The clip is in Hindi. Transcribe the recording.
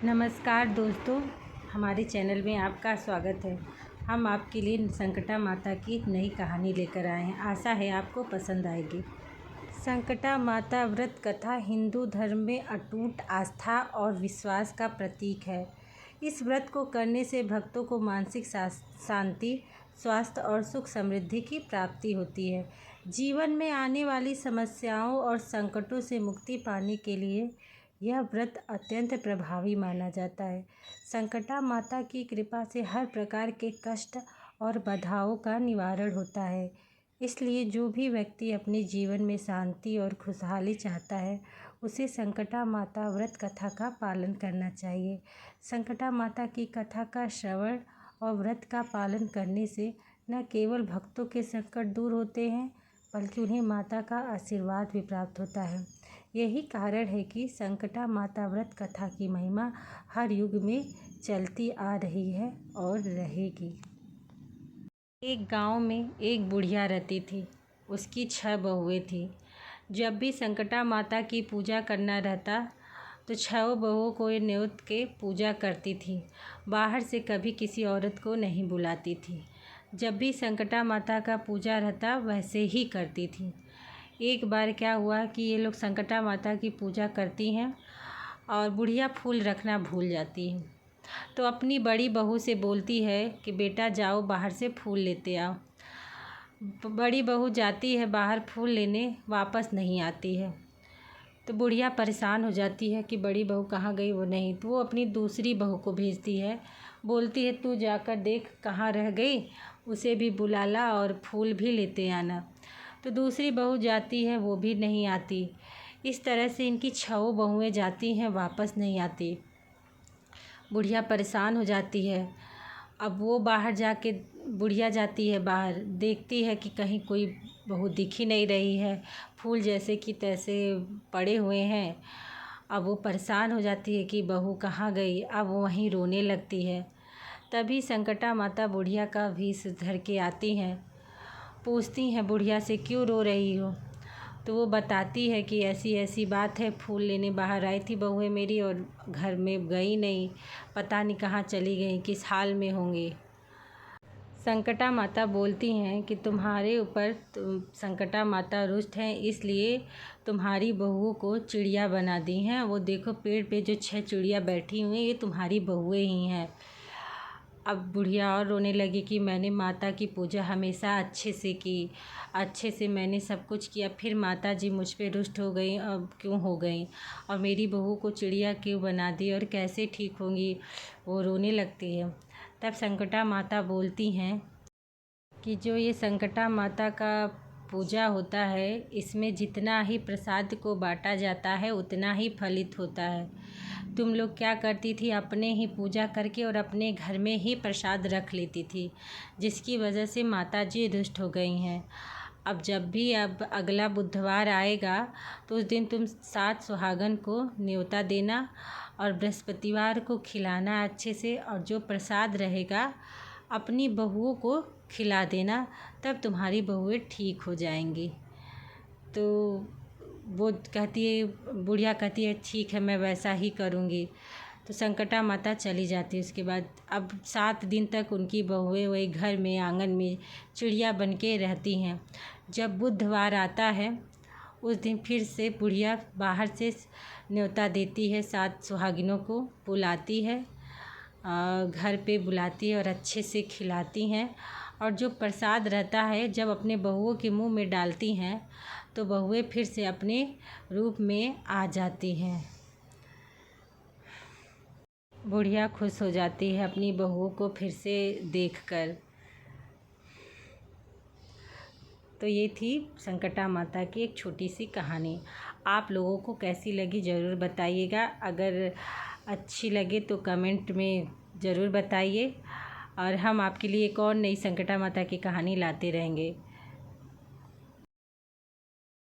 नमस्कार दोस्तों, हमारे चैनल में आपका स्वागत है। हम आपके लिए संकटा माता की एक नई कहानी लेकर आए हैं। आशा है आपको पसंद आएगी। संकटा माता व्रत कथा हिंदू धर्म में अटूट आस्था और विश्वास का प्रतीक है। इस व्रत को करने से भक्तों को मानसिक शांति, स्वास्थ्य और सुख समृद्धि की प्राप्ति होती है। जीवन में आने वाली समस्याओं और संकटों से मुक्ति पाने के लिए यह व्रत अत्यंत प्रभावी माना जाता है। संकटा माता की कृपा से हर प्रकार के कष्ट और बाधाओं का निवारण होता है। इसलिए जो भी व्यक्ति अपने जीवन में शांति और खुशहाली चाहता है, उसे संकटा माता व्रत कथा का पालन करना चाहिए। संकटा माता की कथा का श्रवण और व्रत का पालन करने से न केवल भक्तों के संकट दूर होते हैं, बल्कि उन्हें माता का आशीर्वाद भी प्राप्त होता है। यही कारण है कि संकटा माता व्रत कथा की महिमा हर युग में चलती आ रही है और रहेगी। एक गांव में एक बुढ़िया रहती थी। उसकी 6 बहुएं थीं। जब भी संकटा माता की पूजा करना रहता तो 6 बहुओं को न्योत के पूजा करती थी। बाहर से कभी किसी औरत को नहीं बुलाती थी। जब भी संकटा माता का पूजा रहता वैसे ही करती थी। एक बार क्या हुआ कि ये लोग संकटा माता की पूजा करती हैं और बुढ़िया फूल रखना भूल जाती है। तो अपनी बड़ी बहू से बोलती है कि बेटा जाओ बाहर से फूल लेते आओ। बड़ी बहू जाती है बाहर फूल लेने, वापस नहीं आती है। तो बुढ़िया परेशान हो जाती है कि बड़ी बहू कहाँ गई, वो नहीं। तो वो अपनी दूसरी बहू को भेजती है, बोलती है तू जाकर देख कहाँ रह गई, उसे भी बुला ला और फूल भी लेते आना। तो दूसरी बहू जाती है, वो भी नहीं आती। इस तरह से इनकी 6 बहुएं जाती हैं, वापस नहीं आती। बुढ़िया परेशान हो जाती है। अब वो बाहर जाके बुढ़िया जाती है बाहर, देखती है कि कहीं कोई बहू दिख ही नहीं रही है, फूल जैसे कि तैसे पड़े हुए हैं। अब वो परेशान हो जाती है कि बहू कहाँ गई। अब वो वहीं रोने लगती है। तभी संकटा माता बुढ़िया का भेष धर के आती हैं। पूछती हैं बुढ़िया से क्यों रो रही हो। तो वो बताती है कि ऐसी ऐसी बात है, फूल लेने बाहर आई थी बहुएं मेरी और घर में गई नहीं, पता नहीं कहाँ चली गई, किस हाल में होंगी। संकटा माता बोलती हैं कि तुम्हारे ऊपर संकटा माता रुष्ट हैं, इसलिए तुम्हारी बहुओं को चिड़िया बना दी हैं। वो देखो पेड़ पे जो 6 चिड़िया बैठी हुई हैं, ये तुम्हारी बहुएं ही हैं। अब बुढ़िया और रोने लगी कि मैंने माता की पूजा हमेशा अच्छे से की, अच्छे से मैंने सब कुछ किया, फिर माता जी मुझ पे रुष्ट हो गई, अब क्यों हो गई, और मेरी बहू को चिड़िया क्यों बना दी और कैसे ठीक होंगी। वो रोने लगती है। तब संकटा माता बोलती हैं कि जो ये संकटा माता का पूजा होता है, इसमें जितना ही प्रसाद को बांटा जाता है उतना ही फलित होता है। तुम लोग क्या करती थी, अपने ही पूजा करके और अपने घर में ही प्रसाद रख लेती थी, जिसकी वजह से माता जी रुष्ट हो गई हैं। अब जब भी अब अगला बुधवार आएगा तो उस दिन तुम 7 सुहागन को न्योता देना और बृहस्पतिवार को खिलाना अच्छे से, और जो प्रसाद रहेगा अपनी बहुओं को खिला देना, तब तुम्हारी बहुएं ठीक हो जाएंगी। तो वो कहती है, बुढ़िया कहती है ठीक है मैं वैसा ही करूँगी। तो संकटा माता चली जाती है। उसके बाद अब 7 दिन तक उनकी बहुएं वही घर में आंगन में चिड़िया बन के रहती हैं। जब बुधवार आता है उस दिन फिर से बुढ़िया बाहर से न्योता देती है, 7 सुहागिनों को बुलाती है, घर पे बुलाती है और अच्छे से खिलाती हैं। और जो प्रसाद रहता है जब अपने बहुओं के मुंह में डालती हैं तो बहुएं फिर से अपने रूप में आ जाती हैं। बुढ़िया खुश हो जाती है अपनी बहुओं को फिर से देखकर। तो ये थी संकटा माता की एक छोटी सी कहानी। आप लोगों को कैसी लगी ज़रूर बताइएगा। अगर अच्छी लगे तो कमेंट में ज़रूर बताइए, और हम आपके लिए एक और नई संकटा माता की कहानी लाते रहेंगे।